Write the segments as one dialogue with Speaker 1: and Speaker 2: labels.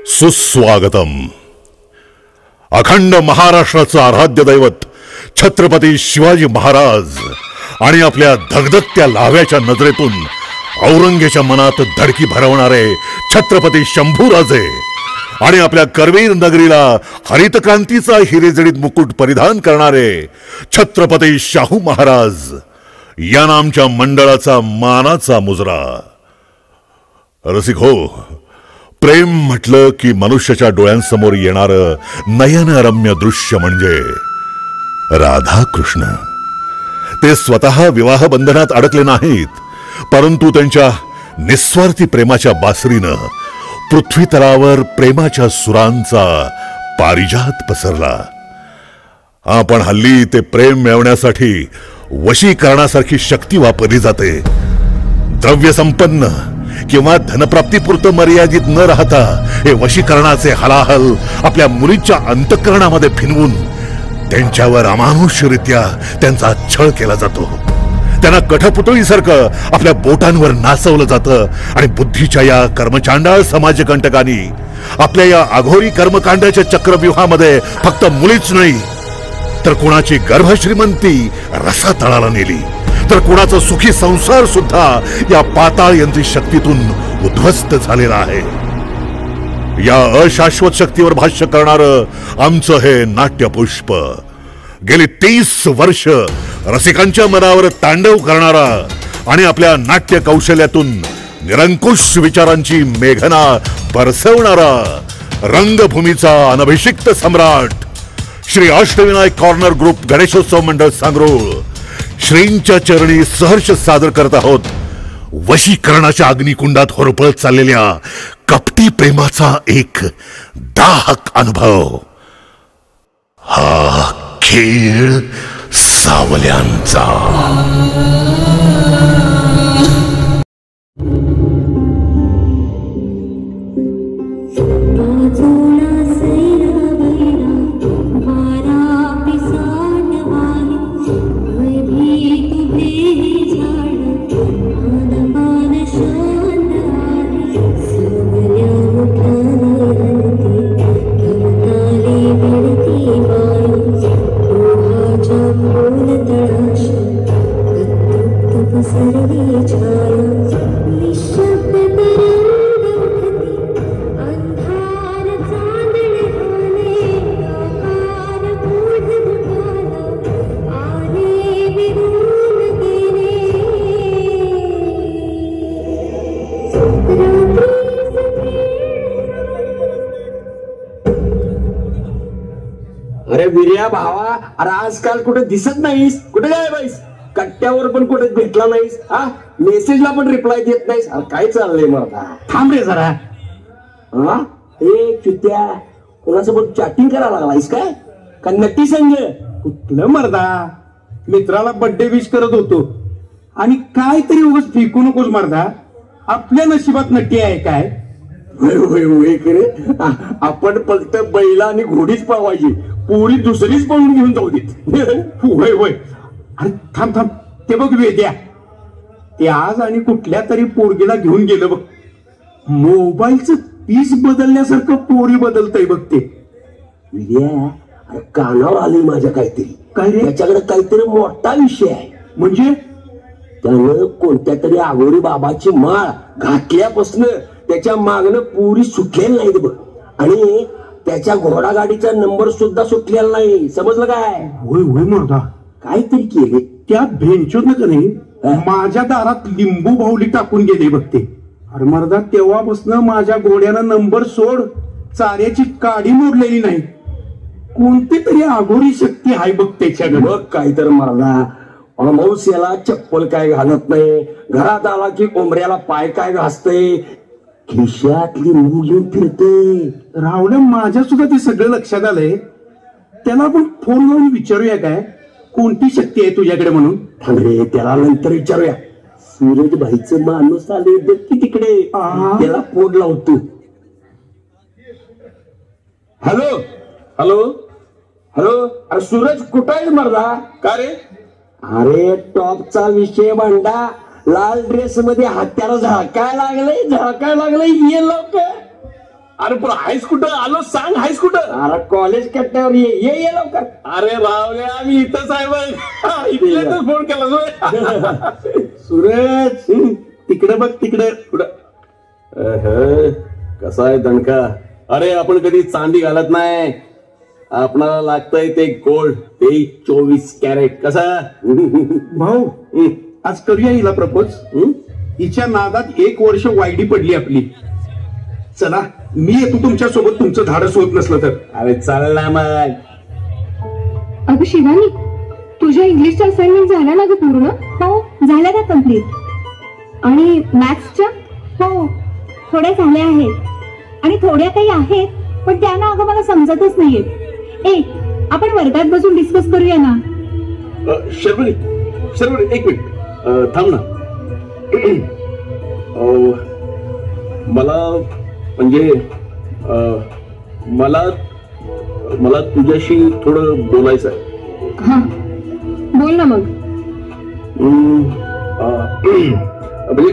Speaker 1: सुस्वागतम. अखंड महाराष्ट्राचं आराध्य दैवत छत्रपती शिवाजी महाराज आणि आपल्या धगधगत्या लाव्याच्या नजरेतून औरंगजेबाच्या मनात धडकी भरवणारे छत्रपती शंभूराजे आणि आपल्या करवीर नगरीला हरित क्रांतीचा हिरेजडित मुकुट परिधान करणारे छत्रपती शाहू महाराज यांना आमच्या मंडळाचा मानाचा मुजरा. रसिक हो, प्रेम म्हटलं की मनुष्याच्या डोळ्यांसमोर येणारं नयनरम्य दृश्य म्हणजे राधा कृष्ण. ते स्वतः विवाह बंधनात अडकले नाहीत, परंतु त्यांच्या निस्वार्थी प्रेमाच्या बासरीनं पृथ्वी तलावर प्रेमाच्या सुरांचा पारिजात पसरला. पण हल्ली ते प्रेम मिळवण्यासाठी वशीकरणासारखी शक्ती वापरली जाते. द्रव्य संपन्न किंवा धनप्राप्तीपुरतं मर्यादित न राहता हे वशीकरणाचे हलाहल आपल्या मुलीच्या अंतःकरणामध्ये फिरवून त्यांच्यावर अमानुषरित्या त्यांचा छळ केला जातो. त्यांना कठपुतळीसारखं आपल्या बोटांवर नाचवलं जातं आणि बुद्धीच्या या कर्मचांडाळ समाजकंटकांनी आपल्या या अघोरी कर्मकांडाच्या चक्रव्यूहामध्ये फक्त मुलीच नाही तर कुणाची गर्भश्रीमंती रसातळाला नेली, तर कुणाचा सुखी संसार सुद्धा या पाताळ यंत्री शक्तीतून उद्ध्वस्त झालेला आहे. या अशाश्वत शक्तीवर भाष्य करणारं आमचं हे नाट्यपुष्प गेली 30 वर्ष रसिकांच्या मनावर तांडव करणारा आणि आपल्या नाट्य कौशल्यातून निरंकुश विचारांची मेघना बरसवणारा रंगभूमीचा अनभिषिक्त सम्राट श्री अष्टविनायक कॉर्नर ग्रुप गणेशोत्सव मंडळ सांगरोळ श्रींच्या चरणी सहर्ष सादर करत आहोत वशीकरणाच्या अग्निकुंडात होरपळत चाललेल्या कपटी प्रेमाचा एक दाहक अनुभव. हा खेळ सावल्यांचा.
Speaker 2: अरे विर्या भावा, अरे आजकाल कुठे दिसत नाहीस. कुठे काय बाईस? कट्ट्यावर पण कुठे भेटला नाहीस. मेसेजला पण रिप्लाय देत नाहीस. काय चाललंय मला?
Speaker 3: थांब रे जरा.
Speaker 2: ए चित्त्या, कोणासोबत चॅटिंग करायला लागलायस काय? का नक्की संघ?
Speaker 3: कुठलं मर्दा, मित्राला बर्थडे विश करत होतो आणि काय तरी उगाच फेकू नकोस मर्दा. आपल्या नशिबात नक्की आहे काय?
Speaker 2: आपण फक्त बैला आणि घोडीच पळवायची, पोरी दुसरीच पळून घेऊन जाऊ देत.
Speaker 3: वय वय. अरे थांब थांब, ते बघ वेद्या, ते आज आणि कुठल्या तरी पोरगीला घेऊन गेलं बघ. मोबाईलचं पीस बदलण्यासारखं पोरी बदलतय बघ ते.
Speaker 2: विर्या, अरे कानावर आली माझ्या काहीतरी.
Speaker 3: काय रे?
Speaker 2: त्याच्याकडे काहीतरी मोठा विषय आहे.
Speaker 3: म्हणजे
Speaker 2: त्यानं कोणत्या तरी आगोरी बाबाची माळ घातल्यापासून त्याच्या मागणं पुरी सुटलेली नाहीत बघ. आणि त्याच्या घोडागाडीचा नंबर सुद्धा सुटलेला नाही. समजलं काय?
Speaker 3: होय होय मर्दा,
Speaker 2: काहीतरी केले.
Speaker 3: त्या भेंचोद नाही माझ्या दारात लिंबू बाहुली टाकून गेले बघ ते. अरे मर्दा, तेव्हापासून माझ्या घोड्यानं नंबर सोड, चाऱ्याची काडी मोडलेली नाही. कोणती तरी आघोरी शक्ती आहे बघ त्याच्याकडे.
Speaker 2: बघ काय तर मर्दा, अमावस्याला चप्पल काय घालत नाही, घरात आला की कोंबड्याला पाय काय घासते, खिशातली लिंबू घेऊन फिरते.
Speaker 3: रावल्या, माझ्या सुद्धा ते सगळं लक्षात आलंय. त्याला आपण फोन लावून विचारूया काय कोणती शक्ती आहे तुझ्याकडे म्हणून.
Speaker 2: रे, त्याला नंतर विचारूया. सूरज भाईचं माणूस आले की तिकडे, त्याला फोन लावतो. हॅलो हॅलो हॅलो, अरे सूरज कुठं आहे मर्दा? का रे? अरे टॉपचा विषय मांडा. लाल ड्रेस मध्ये हात्याला झाकाय लागलंय ये लवकर.
Speaker 4: अरे पण हायस कुठं आलो सांग, हायस कुठं?
Speaker 2: अरे कॉलेज कट्ट्यावर ये लवकर.
Speaker 4: अरे रावल्या आम्ही इथंच आहे बघ. इथल्यातच फोन केला.
Speaker 3: सूरज तिकडे बघ, तिकडे.
Speaker 4: कसा आहे दणका? अरे आपण कधी चांदी घालत नाही, आपणाला लागतंय ते गोल्ड, ते 24 कॅरेट. कसा
Speaker 3: भाऊ आज करूया हिला प्रपोज. हिच्या नादात 1 वर्ष वायडी पडली आपली. चला मी येतो तुमच्या सोबत, तुमचं धाडस होत नसलं तर.
Speaker 4: अरे चाल ना मग.
Speaker 5: अगं शिवानी, तुझ्या इंग्लिशच्या असाइनमेंट झाल्या ना ग पूर्ण?
Speaker 6: हो झाल्या का कम्प्लीट?
Speaker 5: आणि मॅथ्सच्या?
Speaker 6: हो थोड्या झाल्या आहेत आणि थोड्या काही आहेत पण त्या ना अगं मला समजतच नाहीये. आपण वर्गात बसून डिस्कस करूया ना.
Speaker 4: शर्वरी एक मिनिट थांब ना. मला म्हणजे मला तुझ्याशी थोडं बोलायचं आहे.
Speaker 5: हा बोल ना मग.
Speaker 4: म्हणजे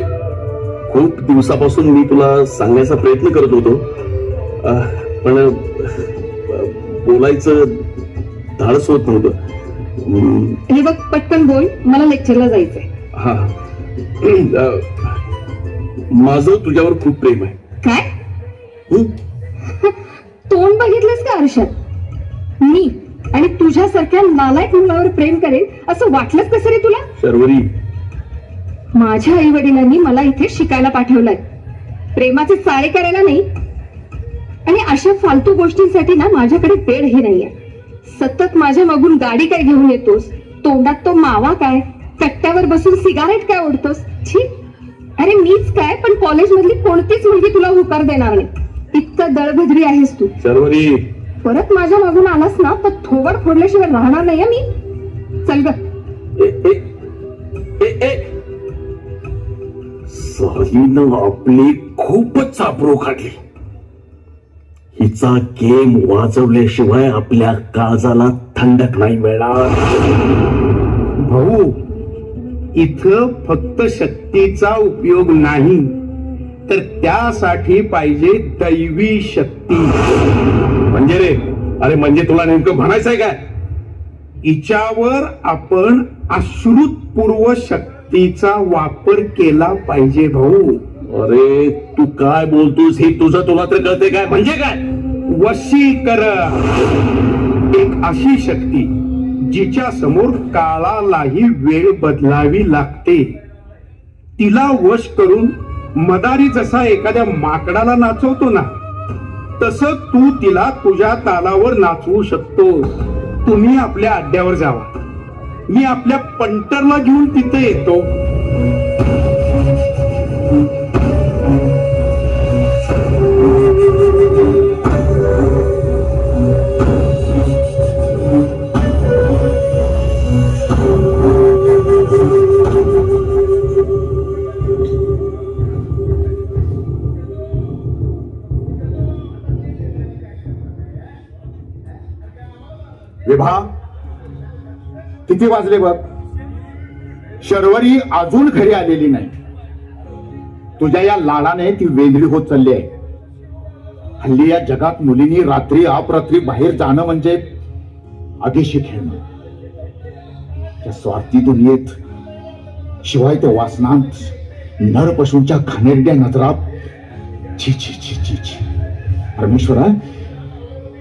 Speaker 4: खूप दिवसापासून मी तुला सांगण्याचा प्रयत्न करत होतो, पण बोलायचं धाडस होत नव्हतं.
Speaker 5: हे बघ पटकन बोल, मला लेक्चरला जायचंय.
Speaker 4: हा माझं तुझ्यावर खूप प्रेम आहे.
Speaker 5: काय? तोंड बघितलंस का आरशात? मी आणि तुझ्यासारख्या नालायक मुलावर प्रेम करेल असं वाटलंच कसं रे तुला?
Speaker 4: शर्वरी,
Speaker 5: माझ्या आई वडिलांनी मला इथे शिकायला पाठवलंय, प्रेमाचे चाळे करायला नाही. आणि अशा फालतू गोष्टींसाठी ना माझ्याकडे वेळ हे नाहीये. सतत माझ्या मागून गाडी काय घेऊन येतोस, तोंडात तो मावा काय, कट्ट्यावर बसून सिगारेट काय ओढतोस. छी. अरे मीच काय पण कॉलेज मधली कोणतीच मुलगी तुला होकार देणार नाही, इतकं दळभद्री आहेस तू.
Speaker 4: शर्वरी,
Speaker 5: परत माझ्या मागून आलास ना तर थोबड फोडल्याशिवाय राहणार नाही मी. चल ग.
Speaker 4: सॉरीनं आपली खूपच चापरू काढली. हिचा गेम वाजवल्याशिवाय आपल्या काळजाला थंडक नाही मिळणार.
Speaker 3: भाऊ इथं फक्त शक्तीचा उपयोग नाही तर त्यासाठी पाहिजे दैवी शक्ती.
Speaker 4: म्हणजे रे, अरे म्हणजे तुला नेमकं म्हणायचं आहे काय?
Speaker 3: हिच्यावर आपण अश्रुतपूर्व शक्तीचा वापर केला पाहिजे भाऊ.
Speaker 4: अरे तू काय बोलतोस हे तुझं तुला तर कळते काय? म्हणजे काय?
Speaker 3: वशीकरण, एक अशी शक्ती जिच्या समोर काळालाही वेळ बदलावी लागते. तिला वश करून मदारी जसा एखाद्या माकडाला नाचवतो ना, तसं तू तिला तुझ्या तालावर नाचवू शकतोस. तुम्ही आपल्या अड्ड्यावर जावा, मी आपल्या पंटरला घेऊन तिथे येतो.
Speaker 7: विभा, किती वाजले बघ? शर्वरी अजून घरी आलेली नाही. तुझ्या या लाडाने ती वेगळी होत चालली आहे. हल्ली या जगात मुलींनी रात्री अपरात्री बाहेर जाणं म्हणजे आधीशी खेळणं. त्या स्वार्थी दुनियेत, शिवाय त्या वासनांत नर पशूंच्या घाणेरड्या नजरात. छी छी छी छी छी. परमेश्वरा,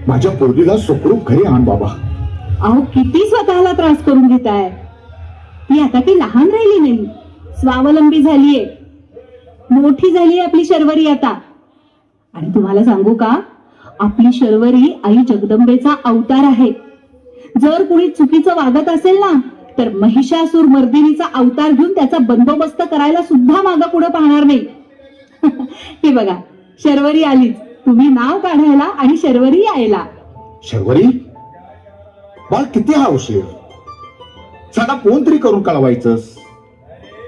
Speaker 7: माझ्या पोरगीला सुखरूप घरी आण बाबा.
Speaker 6: अहो किती स्वतःला त्रास करून घेताय. ती आता काही लहान राहिली नाही, स्वावलंबी झालीये, मोठी झालीये आपली शर्वरी आता. आणि तुम्हाला सांगू का, आपली शर्वरी आई जगदंबेचा अवतार आहे. जर कुणी चुकीचं वागत असेल ना तर महिषासूर मर्दिनीचा अवतार घेऊन त्याचा बंदोबस्त करायला सुद्धा मागं पुढे पाहणार नाही. हे बघा, शर्वरी आलीच. तुम्ही नाव काढायला आणि शर्वरी यायला.
Speaker 7: शर्वरी बाळ, किती हा उशीर? साधा फोन तरी करून कळवायचंस.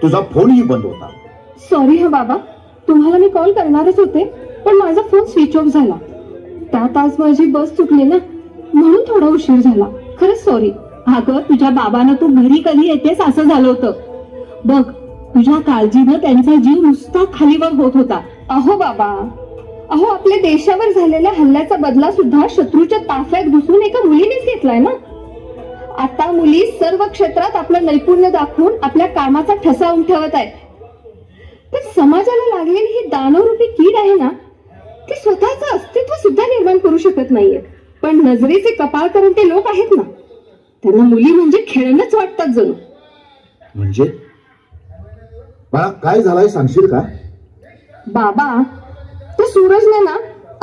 Speaker 7: तुझा फोनही बंद होता.
Speaker 5: सॉरी हा बाबा, तुम्हाला मी कॉल करणारच होते पण माझा फोन स्विच ऑफ झाला. त्यात आज माझी बस चुकली ना, म्हणून थोडा उशीर झाला. खरंच सॉरी.
Speaker 6: अगं तुझ्या बाबांना तू घरी कधी येतेस असं झालं होतं बघ. तुझ्या काळजीनं त्यांचा जीव नुसता खालीवर होत होता.
Speaker 5: अहो बाबा, अहो, आपल्या देशावर झालेल्या हल्ल्याचा बदला सुद्धा शत्रूच्या ताफ्यात घुसून एका मुलीनेच घेतलाय ना. आता मुली सर्व क्षेत्रात आपलं नैपुण्य दाखवून आपल्या कामाचा ठसा उमटवत आहेत. पण समाजाला लागलेली ही दानवरूपी कीड आहे ना, ती स्वतःचं अस्तित्व सुद्धा निर्माण करू शकत नाहीये. पण नजरेचे कपाळ करंटे लोक आहेत ना, त्यांना मुली म्हणजे खेळणंच वाटतात जणू.
Speaker 7: म्हणजे बाळा काय झालंय सांगशील का?
Speaker 5: बाबा, त्या सूरजने ना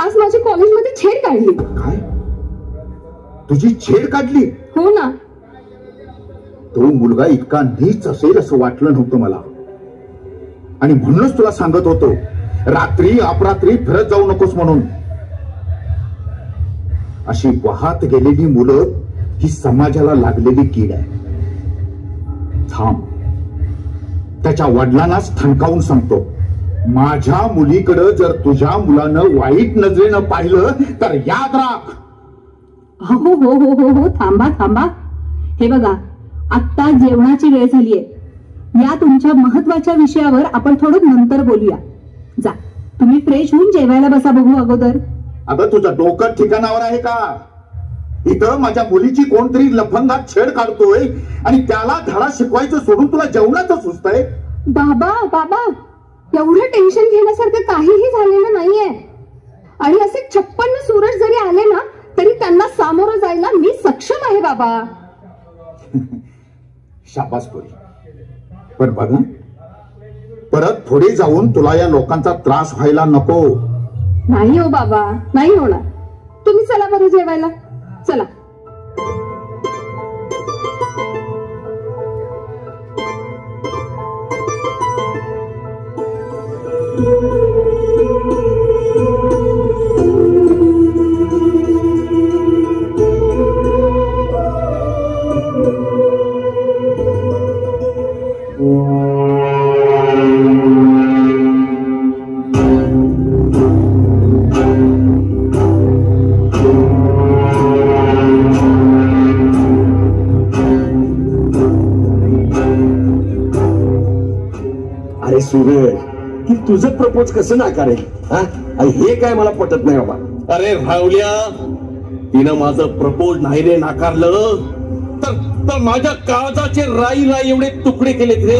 Speaker 5: आज माझ्या कॉलेजमध्ये छेड काढली.
Speaker 7: काय? तुझी छेड काढली?
Speaker 5: हो ना.
Speaker 7: तो मुलगा इतका नीच असेल असं वाटलं नव्हतं मला, आणि म्हणूनच तुला सांगत होतो रात्री अपरात्री फिरत जाऊ नकोस म्हणून. अशी वाहत गेलेली मुलं ही समाजाला लागलेली कीड आहे. थांब, त्याच्या वडिलांनाच ठणकावून सांगतो, माझ्या मुलीकडे जर तुझ्या मुलानं वाईट नजरेनं पाहिलं तर याद राख.
Speaker 6: हो हो हो हो हो, थांबा थांबा. हे बघा, आत्ता जेवणाची वेळ झालीये. या तुमच्या महत्वाच्या विषयावर आपण थोडं नंतर बोलूया. जा, तुम्ही फ्रेश होऊन जेवायला बसा बघू अगोदर.
Speaker 7: अगं तुझं डोकं ठिकाणावर आहे का? इथं माझ्या मुलीची कोणतरी लफंगात छेड काढतोय आणि त्याला धडा शिकवायचं सोडून तुला जेवणाचं सुचतंय.
Speaker 5: बाबा बाबा, एवढं टेन्शन घेण्यासारखं काहीही झालेलं नाहीये. आणि असे 56 सूरज जरी आले ना तरी त्यांना सामोरं जायला मी सक्षम आहे बाबा.
Speaker 7: शाबास पोरी. पण बघ, परत पुढे जाऊन तुला या लोकांचा त्रास व्हायला नको.
Speaker 5: नाही हो बाबा, नाही होणार. तुम्ही चला बरं जेवायला, चला.
Speaker 2: अरे सूरज, ती तुझं प्रपोज कसं नाकारेल? हे काय मला पटत नाही बाबा.
Speaker 4: अरे रावल्या, तिनं माझं प्रपोज नाही रे नाकारलं तर माझ्या काळजाचे राई राई एवढे तुकडे केलेत रे.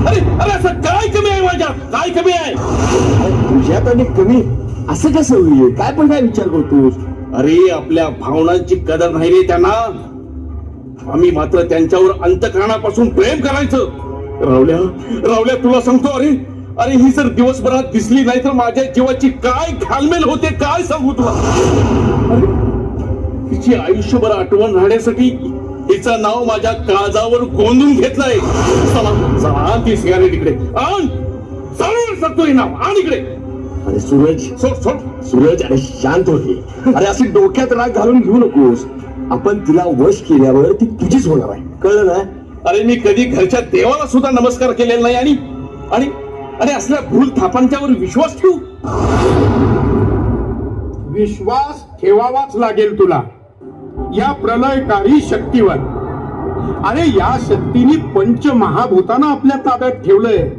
Speaker 4: अरे अरे, असं काय कमी आहे माझ्यात? काय कमी आहे?
Speaker 2: तुझ्यात आणि कमी असं कसं होईल? काय पण काय विचार करतोस?
Speaker 4: अरे आपल्या भावनांची कदर नाही रे त्यांना. आम्ही मात्र त्यांच्यावर अंतःकरणापासून प्रेम करायचं. रावल्या रावल्या, तुला सांगतो, अरे अरे ही जर दिवसभरात दिसली नाही तर माझ्या जीवाची काय घालमेल होते काय सांगू तुला. अरे तिची आयुष्यभर आठवण राहण्यासाठी हिचं नाव माझ्या काळजावर गोंधून घेतलंय. चला चला, ती सिगारेट इकडे आण. चालू शकतो हे नाव, आण इकडे.
Speaker 2: अरे सूरज,
Speaker 4: सोड सोड.
Speaker 2: सूरज, अरे शांत होते. अरे असे डोक्यात राग घालून घेऊ नकोस. आपण तिला वश केल्यावर ती तुझीच होणार आहे, कळलं ना?
Speaker 4: अरे मी कधी घरच्या देवाला सुद्धा नमस्कार केलेला नाही आणि आणि अरे असल्या भूल थापांच्यावर विश्वास ठेवू?
Speaker 3: विश्वास ठेवावाच लागेल तुला या प्रलयकारी शक्तीवर. अरे या शक्तीने पंचमहाभूतांना आपल्या ताब्यात ठेवलंय.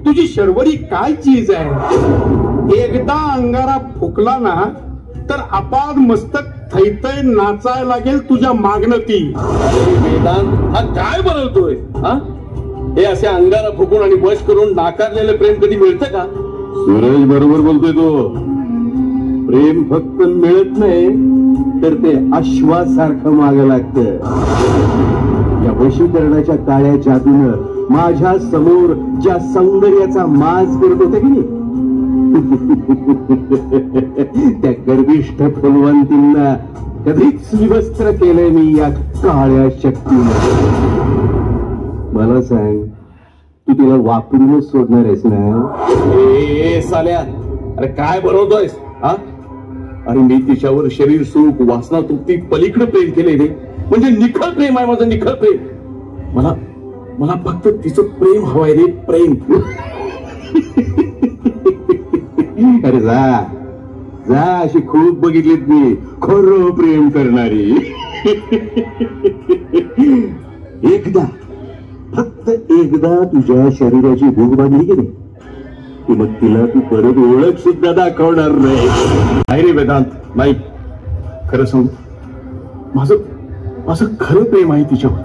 Speaker 3: तुझी शर्वरी काय चीज आहे? एकदा अंगारा फुकला ना तर आपाद मस्तक थैथै नाचायला लागेल तुझ्या मागणं ती.
Speaker 4: वेदांत हा काय बनवतोय? हे असे अंगारा फुकून आणि वश करून नाकारलेलं प्रेम कधी मिळतं का?
Speaker 8: सूरज बरोबर बोलतोय तो. प्रेम फक्त मिळत नाही तर ते अश्वासारखं मागं लागतं. या वशीकरणाच्या काळ्या जादूनं माझ्या समोर ज्या सौंदर्याचा माज करत होते की नाही, त्या गर्विष्ठ फुलवंतींना कधीच विवस्त्र केलंय मी या काळ्या शक्तीने. मला सांग, तू तिला वापरूनच सोडणार आहेस ना?
Speaker 4: ए साल्या, अरे काय बनवतोयस? अरे मी तिच्यावर शरीर सुख वासना तृप्ती पलीकडे प्रेम केले रे. म्हणजे निखळ प्रेम आहे माझं, निखळ प्रेम. मला मला फक्त तिचं प्रेम हवंय रे, प्रेम.
Speaker 8: अरे जा जा, अशी खूप बघितलीत मी खरं प्रेम करणारी. एकदा, फक्त एकदा तुझ्या शरीराची भूक बांधली की नाही, की मग तिला तू परत ओळख सुद्धा दाखवणार नाही रे वेदांत. नाही, खरं सांग, माझं खरं प्रेम आहे तिच्यावर.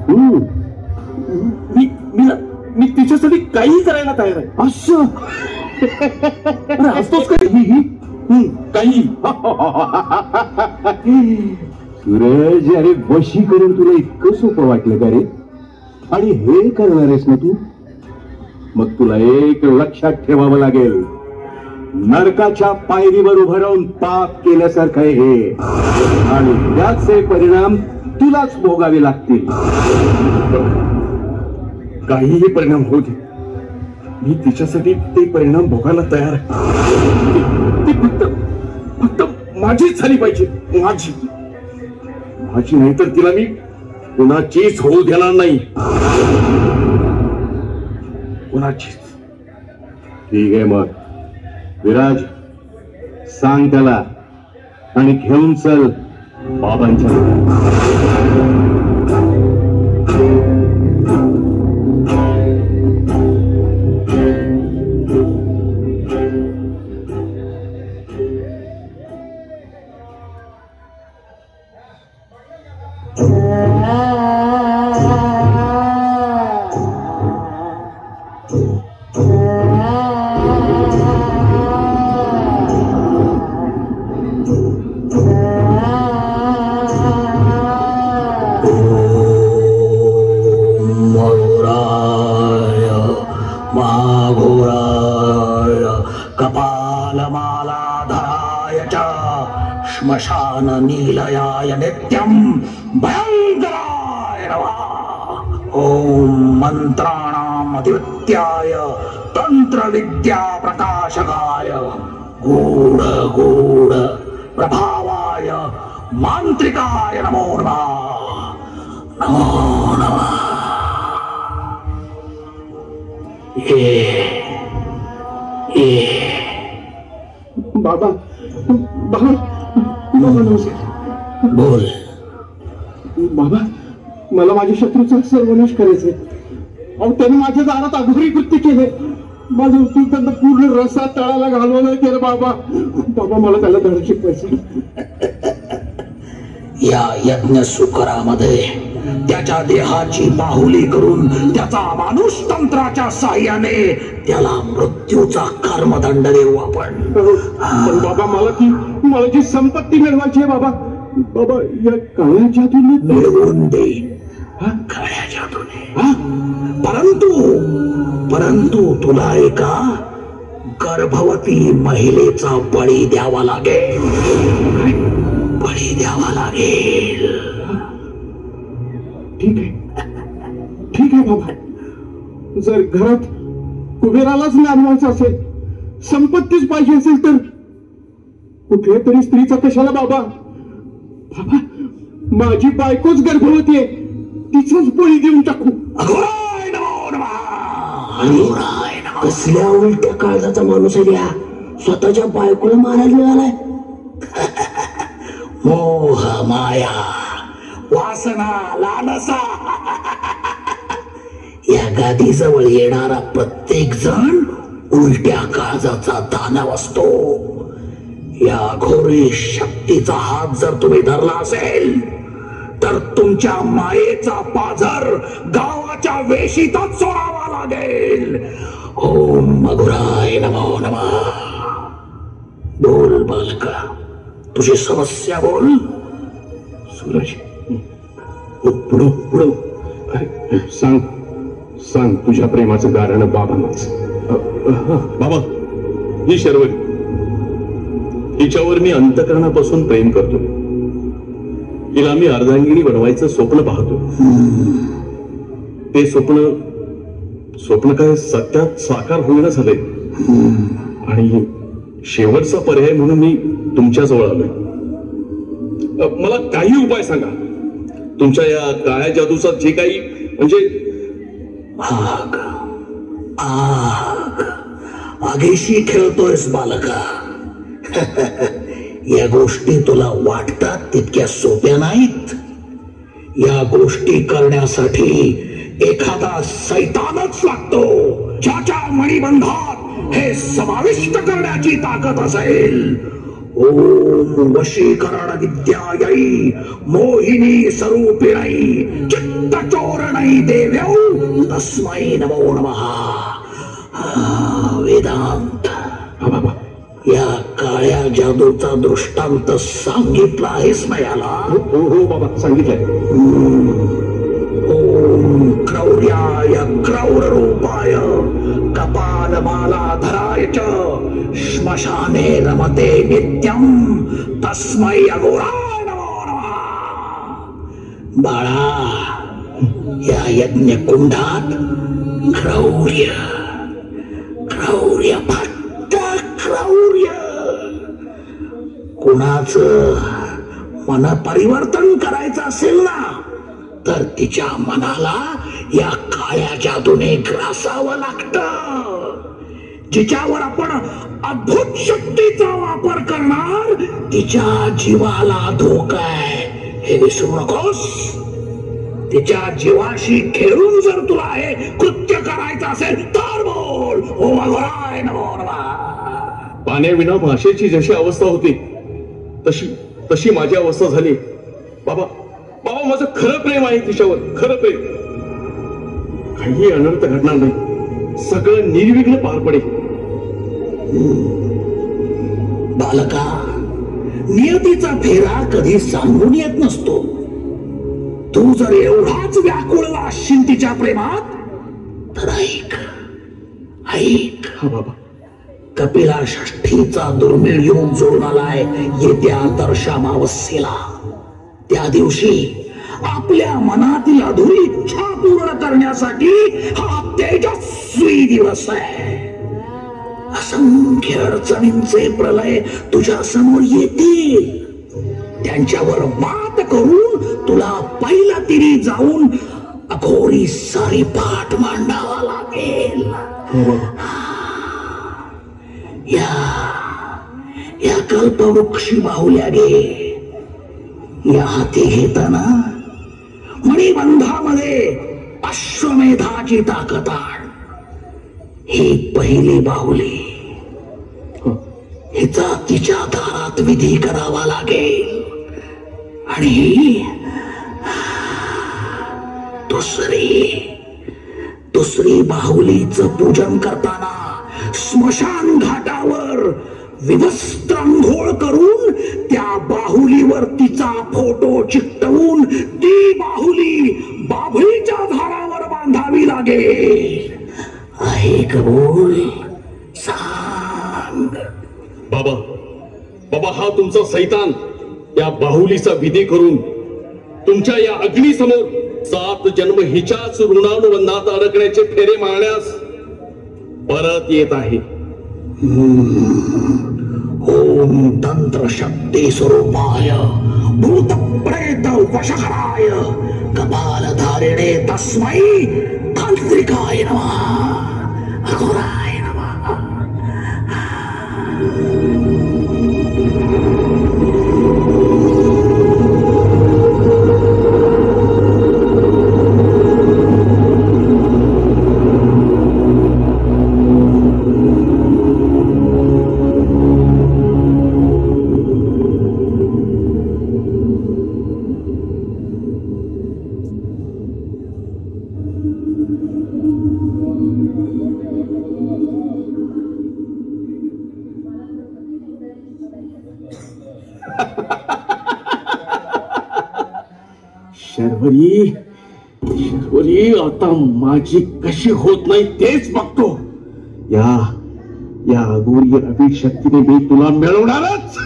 Speaker 4: मी तिच्यासाठी काही करायला तयार आहे.
Speaker 8: असं
Speaker 4: असतोच काही.
Speaker 8: सूरज, अरे वशीकरण तुला इतकं सोपं वाटलं का रे? आणि हे करणार आहेस ना तू? मग तुला एक लक्षात ठेवावं लागेल, नरकाच्या पायरीवर उभं राहून पाप केल्यासारखं आहे हे, आणि त्याचे परिणाम तुलाच भोगावे लागतील.
Speaker 4: काहीही परिणाम होऊ दे, मी तिच्यासाठी ते परिणाम भोगायला तयार आहे. ती फक्त माझीच झाली पाहिजे. माझी नाही तर तिला मी कुणाचीच होऊ देणार नाही. कुणाचीच.
Speaker 8: ठीक आहे, मग विराज, सांग त्याला आणि घेऊन चल बाबांच्या.
Speaker 2: श्मशान नीलयाय नित्यं भयंकराय नमः. ओम मंत्राणाम अधिवत्याय तंत्र विद्या प्रकाशकाय गूढ गूढ प्रभावाय मांत्रिकाय नमो नमः. नमो नमः.
Speaker 3: बाबा नमस्कार.
Speaker 2: बोल.
Speaker 3: बाबा, मला माझ्या शत्रूचा सर्वनाश करायचंय. अहो, त्याने माझ्या दारात अघोरी कृत्य केले. माझं उतरताना पूर्ण रसा तळाला घालवलं केलं. बाबा मला त्याला धड शिकवायचं.
Speaker 2: या यज्ञ सुकरामध्ये त्याच्या देहाची बाहुली करून त्याचा माणूस तंत्राच्या साह्याने त्याला मृत्यूचा कर्मदंड देऊ आपण.
Speaker 3: पण बाबा, मला जी संपत्ती मिळवायची आहे बाबा या काळ्या जादूने
Speaker 2: मिळवून देईन. काळ्या जादूने. परंतु तुला एका गर्भवती महिलेचा बळी द्यावा लागेल.
Speaker 3: ठीक आहे बाबा. जर घरात कुबेरालाच नांदवायचं असेल, संपत्तीच पाहिजे असेल, तर कुठल्या तरी स्त्रीचा कशाला बाबा. माझी बायकोच गर्भवती आहे, तिचाच बळी देऊन टाकू.
Speaker 2: कसल्या उलट्या काळजाचा माणूस आहे या. स्वतःच्या बायकोला मारायला मिळालाय. मोह माया वासना लालसा. या गादीजवळ येणारा प्रत्येक जण उलट्या काळजाचा दानव असतो. या घोरी शक्तीचा हात जर तुम्ही धरला असेल तर तुमच्या मायेचा पाझर गावाच्या वेशीतच सोडावा लागेल. ओम मगुराय नमो नमः. बोल बालका, तुझी समस्या बोल.
Speaker 3: सूरज, पुढं सांग तुझ्या प्रेमाचं कारण बाबांनाच.
Speaker 4: बाबा, ही शर्वरी, हिच्यावर मी अंतकरणापासून प्रेम करतो. हिला मी अर्धांगिनी बनवायचं स्वप्न पाहतो. ते स्वप्न काय सत्यात साकार होईना झालंय. आणि शेवटचा पर्याय म्हणून मी तुमच्या जवळ आलोय. मला काही उपाय सांगा. तुमच्या या काळ्या जादूचा जे काही, म्हणजे
Speaker 2: आगीशी खेळतोयस बालका. या गोष्टी तुला वाटतात तितक्या सोप्या नाहीत. या गोष्टी करण्यासाठी एखादा सैतानच लागतो, ज्याच्या मणिबंधात हे समाविष्ट करण्याची ताकद असेल. ओम वशीकरण विद्यायै मोहिनी स्वरूपिणै चित्तचोरणै देव्यौ तस्मै नमो नमः. वेदांत या काळ्या जादूचा दृष्टांत सांगितला आहेस ना याला?
Speaker 4: हो बाबा, सांगितलंय.
Speaker 2: ओम क्रौर्याय क्रौर रूपाय कपालमालाधराय च श्मशाने रमते नित्यं तस्मै अघोराय नमो नमः. बाळा, या यज्ञ कुंडात क्रौर्य क्रौर्य फक्त क्रौर्य. कुणाचं मन परिवर्तन करायचं असेल ना, तर तिच्या मनाला या काळ्या जादूने ग्रासावं लागतं. जिच्यावर आपण अद्भुत शक्तीचा वापर करणार, तिच्या जीवाला धोका आहे हे विसरू नकोस. तिच्या जीवाशी खेळून जर तुला हे कृत्य करायचं असेल तर बोल ओम अघोराय नमो नमः.
Speaker 4: पाण्याविना भाषेची जशी अवस्था होती तशी माझी अवस्था झाली. बाबा, माझं खरं प्रेम आहे तिच्यावर, खरं प्रेम. काही अनर्थ घडणार नाही, सगळं निर्विघ्न पार पडेल.
Speaker 2: बालका, नियतीचा फेरा कधी सांगून येत नसतो. तू जर एवढाच व्याकुळला असशील तिच्या प्रेमात, तर ऐक.
Speaker 4: हा बाबा,
Speaker 2: कपिला षष्ठीचा दुर्मिळ योग जुळून आलाय येत्या दर्शामावस्येला. त्या दिवशी आपल्या मनातील अधुरी इच्छा पूर्ण करण्यासाठी हा तेजस्वी दिवस आहे. असंख्य अडचणींचे प्रलय तुझ्या समोर येतील. त्यांच्यावर मात करून तुला पहिला तिरी जाऊन अघोरी सारी पाठ मांडावा लागेल. या कल्पवृक्षी बाहुल्या घे. या हाती घेताना मणिबंधामध्ये अश्वमेधाची ताकद आण. ही पहिली बाहुली, हिचा तिच्या दारात विधी करावा लागेल. आणि दुसरी बाहुलीचं पूजन करताना स्मशान घाटावर विवस्त्र अंघोळ करून त्या बाहुलीवर तिचा फोटो चिकटवून ती बाहुली बाभळीच्या झाडावर बांधावी लागेल. आहे कबूल? सांग.
Speaker 4: बाबा, हा तुमचा सैतान या बाहुलीचा विधी करून तुमच्या या अग्नीसमोर 7 जन्म हिच्याच ऋणानुबंधात अडकण्याचे फेरे मारण्यास परत येत आहे.
Speaker 2: ओम तंत्र शक्ती स्वरूपाय भूत प्रेत वशकराय कपालधारिणे तस्मै तांत्रिकाय नमः. अघोराय नमः.
Speaker 4: शर्वरी, आता माझी कशी होत नाही तेच बघतो. या अघोरी अभिशक्तीने मी तुला मिळवणारच.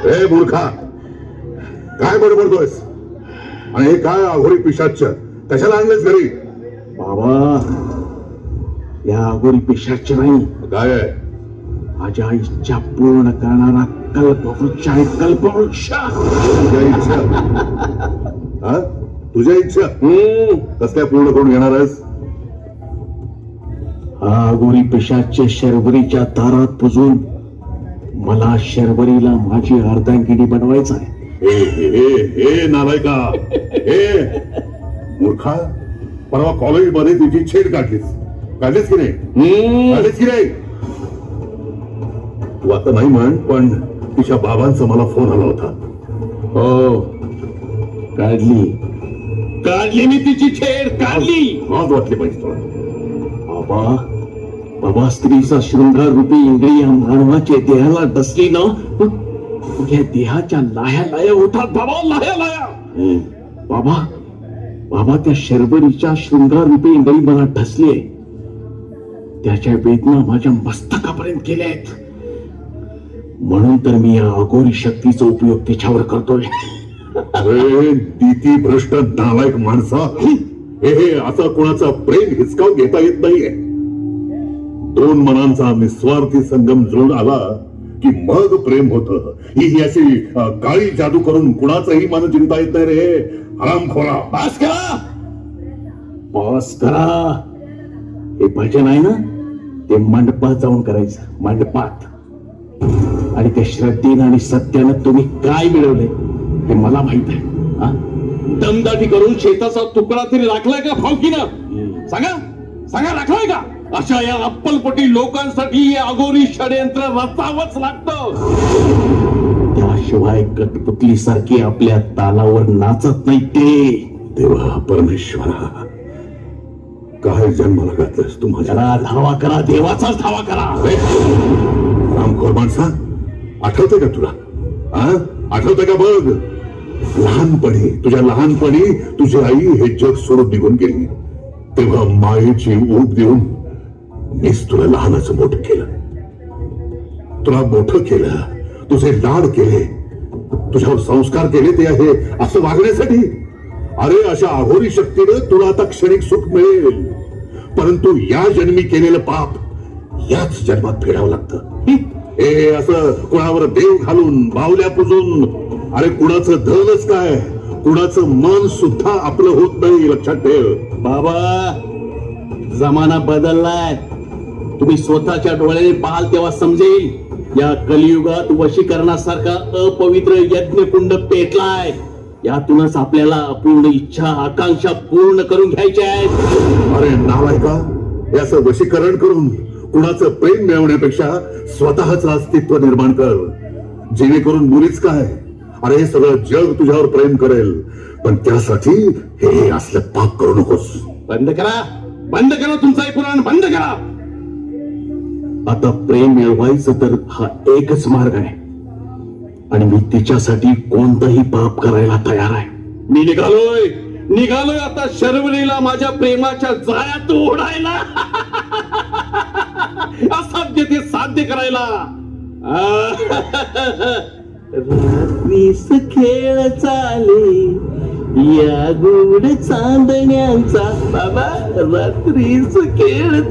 Speaker 1: हे मूर्खा, काय बडबडतोयस? आणि हे काय अघोरी पिशाच कशाला आणलेस घरी?
Speaker 4: बाबा, या अघोरी पिशाच नाही,
Speaker 1: काय आहे?
Speaker 4: माझ्या इच्छा पूर्ण करणारा कल्पवृक्ष आहे. कल्पवृक्ष.
Speaker 1: तुझ्या इच्छा? हा, तुझ्या इच्छा कस काय पूर्ण करून घेणार आहेस?
Speaker 4: हा अघोरी पिशाच शर्वरीच्या दारात पुजून मला शर्वरीला माझी अर्धांगिनी बनवायचं आहे.
Speaker 1: हे नालायका, हे मूर्खा, परवा कॉलेजमध्ये तिची छेड काढलीस काढलीस की नाही? काढलीस की नाही? तू आता नाही म्हण, पण तिच्या बाबांचा मला फोन आला होता.
Speaker 4: हो, काढली मी तिची छेड काढली.
Speaker 1: आज वाटली पाहिजे तुला.
Speaker 4: बाबा स्त्रीचा शृंगार रूपी इंद्रिय या मानवाच्या देहाला डसली ना, या देहाच्या लाया होतात बाबा, लाया. बाबा त्या शर्वरीच्या शृंगार रूपी इंद्रिय मला ढसली, त्याच्या वेदना माझ्या मस्तकापर्यंत गेल्या आहेत. म्हणून तर मी या अघोरी शक्तीचा उपयोग त्याच्यावर करतोय.
Speaker 1: अरे नीती भ्रष्ट नालायक माणसा, हे असं कोणाचा प्रेम हिसकावून घेता येत नाहीये. दोन मनांचा निस्वार्थी संगम जुळून आला की मग प्रेम होतं. ही अशी काळी जादू करून कुणाचंही मन जिंकता येत नाही रे हरामखोरा.
Speaker 4: बस करा. हे भजन आहे ना, ते मंडपात जाऊन करायचं. मंडपात. आणि त्या श्रद्धेनं आणि सत्यानं तुम्ही काय मिळवले हे मला माहित आहे. दमदाटी करून शेताचा तुकडा तरी राखलाय का फावकीनं? सांगा राखलाय का? अशा या अप्पलपटी लोकांसाठी अघोरी षडयंत्र रचावंच लागतं. त्याशिवाय कठपुतली सारखी आपल्या तालावर नाचत नाही ते.
Speaker 1: देवा परमेश्वरा, काय जन्माला घातलंस तू माझ्या.
Speaker 4: धावा करा, देवाचाच धावा करा.
Speaker 1: रामखोर माणसा, आठवतंय का तुला? आठवतंय का बघ? तुझ्या लहानपणी तुझी आई हे जग सोडून निघून गेली. तेव्हा मायेची ऊब देऊन मीच तुला लहानाचं मोठं केलं. तुला मोठं केलं, तुझे लाड केले, तुझ्यावर संस्कार केले. ते आहे असं वागण्यासाठी. अरे अशा अघोरी शक्तीनं तुला आता क्षणिक सुख मिळेल, परंतु या जन्मी केलेलं पाप याच जन्मात फेडावं लागतं. हे असं कुणावर देव घालून बावल्या पुजून, अरे कुणाचं धनच काय, कुणाचं मन सुद्धा आपलं होत नाही. लक्षात ठेव
Speaker 4: बाबा, जमाना बदललाय. तुम्ही स्वतःच्या डोळ्याने पाहाल तेव्हा समजेल. या कलियुगात वशीकरणासारखा अपवित्र यज्ञकुंड पेटलाय. यातूनच आपल्याला अपूर्ण इच्छा आकांक्षा पूर्ण करून घ्यायच्या आहेत.
Speaker 1: अरे नालायका, हे असं वशीकरण करून कुणाचं प्रेम मिळवण्यापेक्षा स्वतःच अस्तित्व निर्माण कर, जेणेकरून मुलीच काय, अरे हे सगळं जग तुझ्यावर प्रेम करेल. पण त्यासाठी हे असलं पाप करू नकोस.
Speaker 4: बंद करा तुमचा पुराण बंद करा. आता प्रेम मिळवायचं तर हा एकच मार्ग आहे, आणि मी तिच्यासाठी कोणतंही पाप करायला तयार आहे. मी निघालोय आता शर्वरीला माझ्या प्रेमाच्या जाळ्यात ओढायला. असाध्य ते साध्य करायला. रात्रीस खेळ चाले या गोड चांदण्यांचा. बाबा रात्रीच खेळ.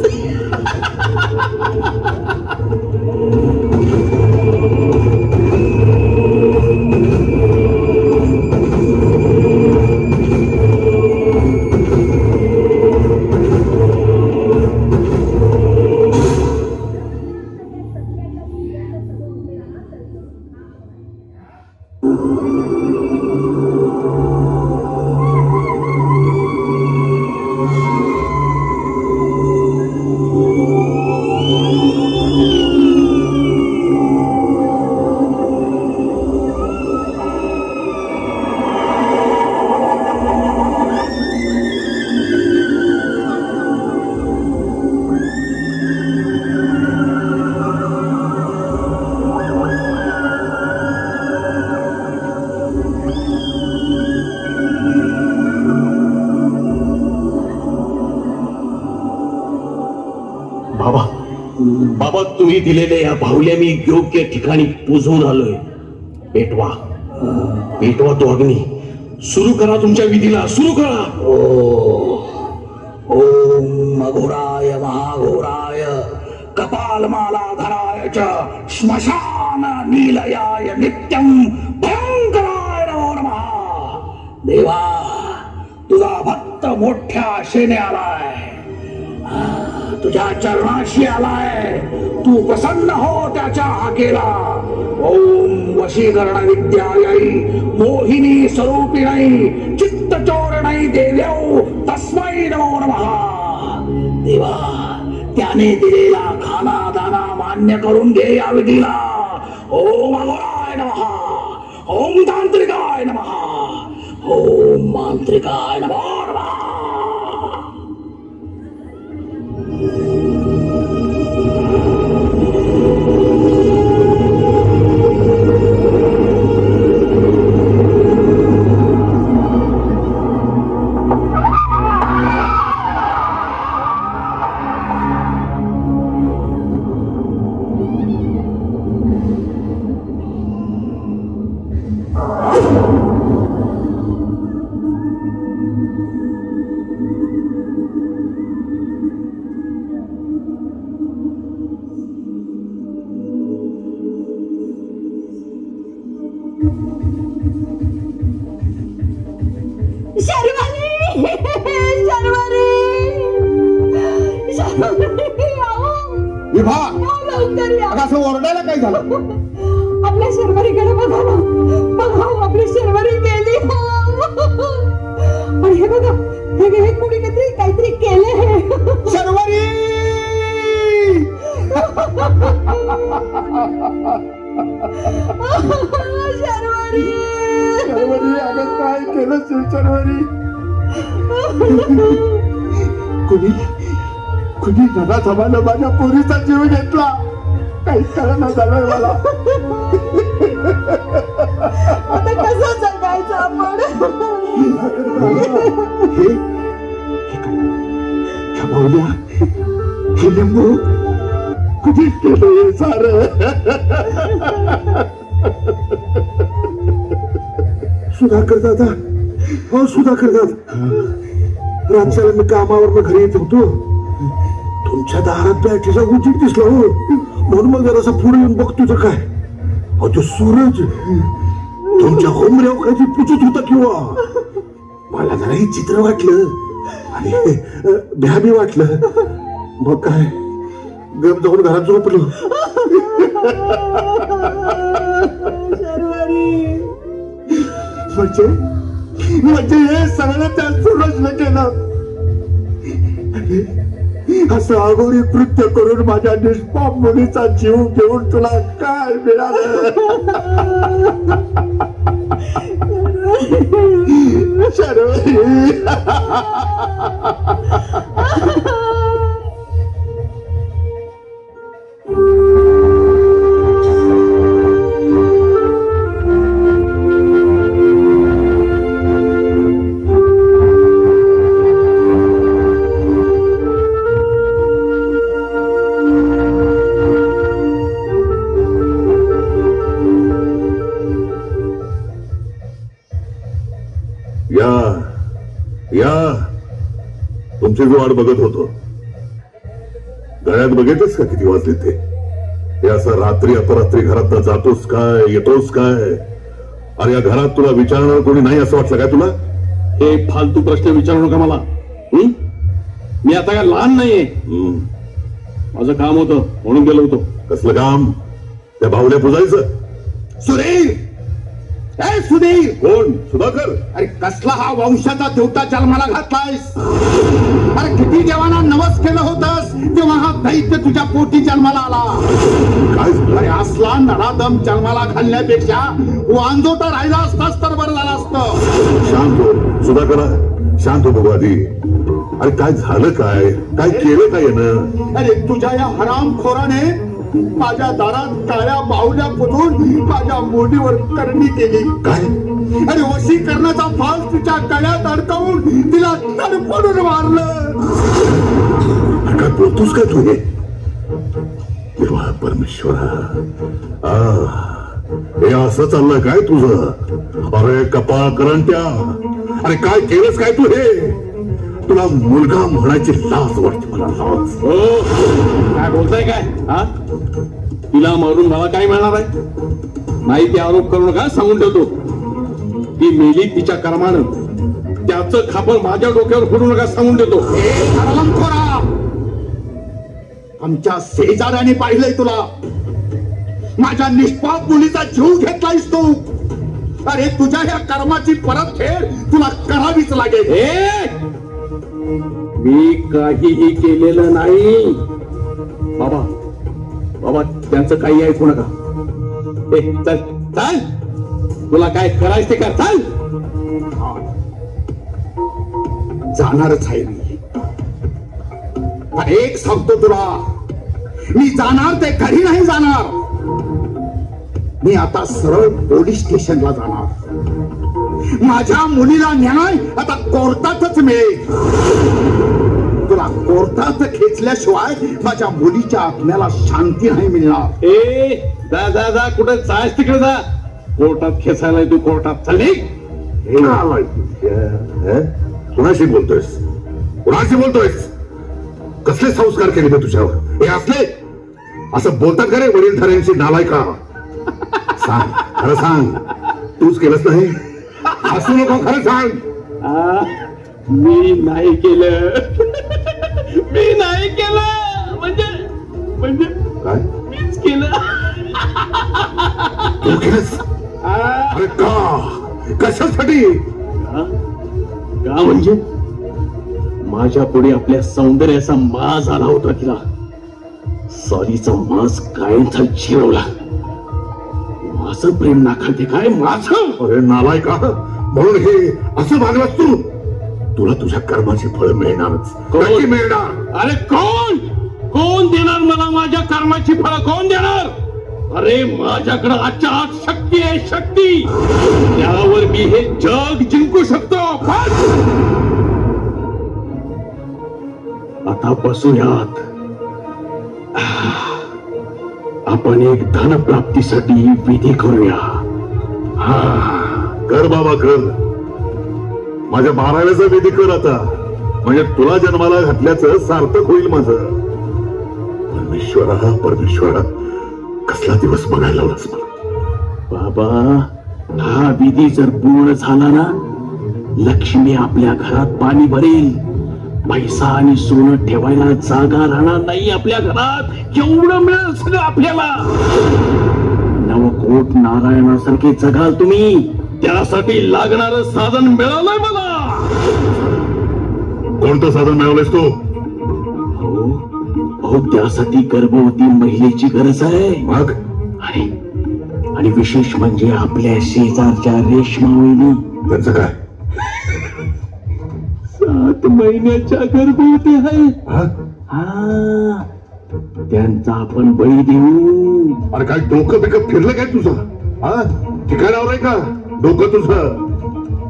Speaker 4: बाबा तुम्ही दिलेल्या या बाहुल्या मी योग्य ठिकाणी पोहोचून आलोय. पेटवा तो अग्नी. सुरू करा तुमच्या विधीला, सुरू करा.
Speaker 2: ओम अघोराय महाघोराय कपालमालाधराय च श्मशान नीलयाय नित्यं भयंकराय नमो नमः. देवा, तुझा भक्त मोठ्या आशेने आलाय, तुझ्या चरणाशी आलाय. तू प्रसन्न हो त्याच्या हाकेला. ओम वशीकरण विद्यायै मोहिनी स्वरूपिणी चित्तचोरणै देव्यौ तस्मै नमो नमः. देवा, त्याने दिलेला खाना दाना मान्य करून घे या विधीला. ओम अघोराय नमः, ओम तांत्रिकाय नमः, ओम मांत्रिकाय नमः.
Speaker 7: असं ओरडायला काय झालं?
Speaker 6: आपल्या शर्वरीकडे बघा ना, बघा आपली शर्वरी गेली. पण हे बघा, हे कुणी काहीतरी केलं हे.
Speaker 7: शर्वरी
Speaker 6: शर्वरी
Speaker 7: शर्वरी अगं काय केलं शर्वरी? कुणी जगासमानं माझ्या पोरीचा जीव घेतला. काही कळना झालं मला.
Speaker 6: आता कसं जगायचं आपण?
Speaker 7: हे बावल्या, हे लिंबू कुठे केलं हे सारं?
Speaker 1: सुधाकर दादा, हो सुधाकर दादा, रातच्याला मी कामावर घरी येत होतो. तुमच्या दारात बॅटरीचा उजीक दिसला हो, म्हणून मग जरासा पुढे येऊन बघतो तर काय, अहो तो सूरज तुमच्या होमऱ्यावर काहीतरी पुचत होता किंवा मला जरा हे चित्र वाटलं आणि भ्याबी वाटलं. मग काय गप जाऊन घरात झोपलो.
Speaker 7: म्हणजे हे सगळं त्या सूरजने केलं. असं अघोरी कृत्य करून माझ्या निष्पाप मुलीचा जीव घेऊन तुला काय मिळालं? शर्वरी
Speaker 1: या तुमची जो वाट बघत होतो. गळ्यात बघितच का किती वाजले ते? हे असं रात्री अपरात्री घरात जातोस काय, येतोस काय? अरे या घरात तुला विचारणार कोणी नाही असं वाटलं काय तुला?
Speaker 4: हे फालतू प्रश्न विचारू नका मला. मी आता काय लहान नाहीये. माझं काम होतं म्हणून गेलो होतो.
Speaker 1: कसलं काम? त्या बाहुल्या पुजायचं?
Speaker 7: सुधीर, ए सुधीर.
Speaker 1: कोण? सुधाकर?
Speaker 7: अरे कसला हा वंशाचा देवता जन्माला घातलायस? अरे किती देवांना नवस केलं होतस तेव्हा हा दैत्य तुझ्या पोटी जन्माला आला.
Speaker 1: काय झालं?
Speaker 7: अरे असला नरादम जन्माला घालण्यापेक्षा वांजोटा राहिला असताच तर बरं झालं असतं.
Speaker 1: शांत हो सुधाकरा, शांत हो बघू आधी. अरे काय झालं? काय काय केलं काय यानं?
Speaker 7: अरे तुझ्या या हरामखोराने माझ्या दारात काळ्या बाहुल्या पुजून माझ्या मोडीवर करणी केली.
Speaker 1: काय?
Speaker 7: अरे वशीकरणाचा फास तिच्या गळ्यात अडकवून तिला तडफडून मारलं.
Speaker 1: काय बोलतोस काय तू? हे परमेश्वरा, हे असं चाललंय काय तुझं? अरे कपाळ करंट्या, अरे काय केलंस काय तू? हे तुला मुलगा म्हणायची लाज वाटते मला, लाज.
Speaker 4: हो काय बोलताय काय? हा तिला मारून मला काय मिळणार आहे? नाही ते आरोप करू नका, सांगून ठेवतो. ती मेली तिच्या कर्मानं, त्याचं खापर माझ्या डोक्यावर फोडू नका, सांगून देतो.
Speaker 7: आमच्या शेजाऱ्याने पाहिलंय तुला. माझ्या निष्पाप मुलीचा जीव घेतलायस तू. अरे तुझ्या ह्या कर्माची परतफेड तुला करावीच लागेल.
Speaker 4: मी काहीही केलेलं नाही. बाबा बाबा त्यांचं काही ऐकू नका. ए चल चल, तुला काय करायचं ते कर, चल.
Speaker 7: जाणारच आहे मी, पण एक सांगतो तुला, मी जाणार ते घरी नाही जाणार. मी आता सरळ पोलीस स्टेशनला जाणार. माझ्या मुलीला न्याय आता कोर्टातच मिळेल. तुला कोर्टात खेचल्याशिवाय माझ्या मुलीच्या आत्म्याला शांती नाही मिळणार.
Speaker 4: ए जा जा जा, कुठे जायच तिकडे जा. कोर्टात खेचायला तू कोर्टात चालली.
Speaker 1: कुणाशी बोलतोयस? कुणाशी बोलतोयस? कसले संस्कार केले ते तुझ्यावर? हे असले असं बोलतात का रे वडीलधाऱ्यांशी? नालाय का? सांग, खरं सांग, तूच केलंच नाही? असू नको, खरं सांग.
Speaker 4: मी नाही केलं. मी नाही केलं म्हणजे म्हणजे
Speaker 1: काय
Speaker 4: मीच केलं.
Speaker 1: तू केलंस? अरे का? कशासाठी?
Speaker 4: का म्हणजे माझ्या पुढे आपल्या सौंदर्याचा माज आला होता. तिला सॉरीचा माज कायमचा जिरवला. माझं प्रेम नाकारते काय? माझं?
Speaker 1: अरे नालाय का? म्हणून हे असं वागलास तू? तुला तुझ्या कर्माची फळ मिळणारच. नक्की मिळणार.
Speaker 4: अरे कोण कोण देणार मला माझ्या कर्माची फळं? कोण देणार? अरे माझ्याकडे आजच्या आज शक्ती आहे, शक्ती. त्यावर मी हे जग जिंकू शकतो. आता बसूयात. आपण एक धनप्राप्तीसाठी विधी करूया.
Speaker 1: कर बाबा कर. माझ्या 12व्याचा विधी कर आता. म्हणजे तुला जन्माला घातल्याचं सार्थक होईल माझं. परमेश्वरा परमेश्वरा, कसला दिवस बघायला लावलास मला.
Speaker 4: बाबा हा विधी जर पूर्ण झाला ना, लक्ष्मी आपल्या घरात पाणी भरेल. पैसा आणि सोनं ठेवायला जागा राहणार नाही आपल्या घरात. केवढं मिळेल सगळं आपल्याला. नवकोट नारायणासारखे जगाल तुम्ही. त्यासाठी लागणारं साधन मिळालंय मला.
Speaker 1: कोणतं साधन मिळवलंयस तू?
Speaker 4: हो त्यासाठी गर्भवती महिलेची गरज आहे.
Speaker 1: मग
Speaker 4: आणि विशेष म्हणजे आपल्या शेजारच्या रेश्मा वहिनी.
Speaker 1: त्यांचं काय?
Speaker 4: 7 महिन्याच्या गर्भवती आहे.
Speaker 1: हा?
Speaker 4: त्यांचा आपण बळी देऊ.
Speaker 1: अरे काय डोकं बिकत फिरलं काय तुझं? हा, ठिकाणावर आहे का डोकं तुझं?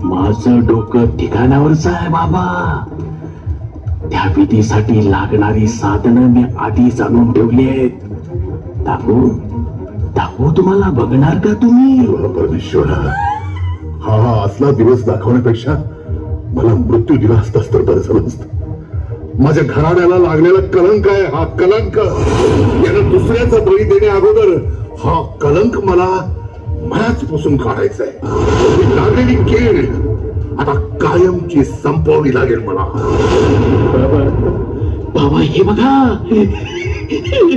Speaker 4: माझं डोकं ठिकाणावरच आहे बाबा. त्या विधीसाठी लागणारी साधनं मी आधीच आणून ठेवली आहेत. दाखवू दाखवू तुम्हाला? बघणार का तुम्ही?
Speaker 1: परमेश्वरा, हा असला दिवस दाखवण्यापेक्षा मला मृत्यू दिला असतास तर बरं झालं असतं. माझ्या घराण्याला लागलेला कलंक आहे हा कलंक. यानं दुसऱ्याचा बळी देण्या अगोदर हा कलंक मला मलाच पुसून काढायचा आहे. लागलेली कीड आता कायमची संपवावी लागेल मला.
Speaker 4: बाबा हे बघा, हे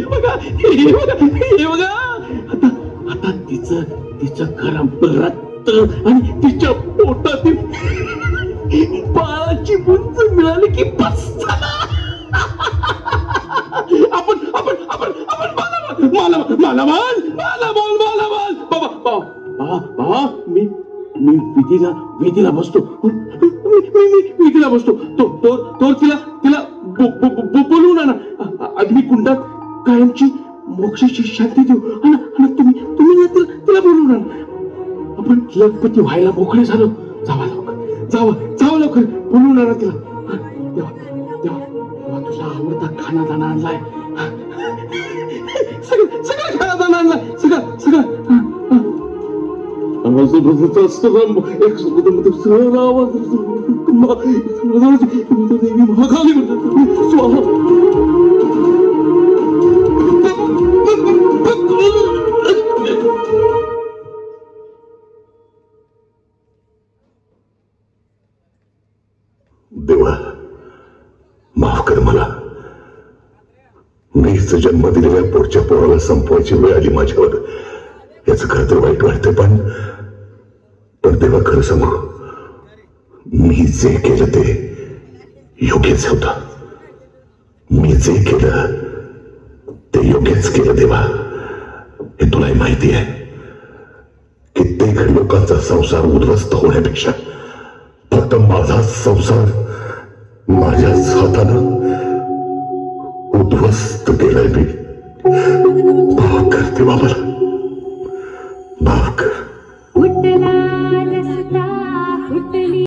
Speaker 4: बघा, हे बघा, हे बघा. आता तिचं गरम रक्त आणि तिच्या पोटातील बाळाची बुंज मिळाली की बस झाला. आपण आपण आपण आपण मला बाबा मी विधीला बसतो. विधीला बसतो. तो तिला बोलवून आणा. अग्निकुंडात कायमची मोक्षाची शांती देऊ. आणि तुम्ही तिला बोलवून आणा. आपण लखपती व्हायला मोकळे झालो. जावा लवकर बोलवून आणा तिला. तेव्हा तुझा आवडता खानादाना आणलाय. सगळं खानादाना आणलाय. सगळं
Speaker 1: देवा माफ कर मला. मीच जन्म दिलेल्या पोटच्या पोराला संपवायची वेळ आली माझ्यावर. याचं खरं तर वाईट वाटतं, पण देवा खरं सांगू, मी जे केलं ते योग्यच होतं. मी जे केलं ते योग्यच केलं देवा, हे तुलाही माहिती आहे. कित्येक लोकांचा संसार उद्ध्वस्त होण्यापेक्षा फक्त माझा संसार माझ्याच हातानं उद्ध्वस्त केलाय मी. माफ कर देवा मला.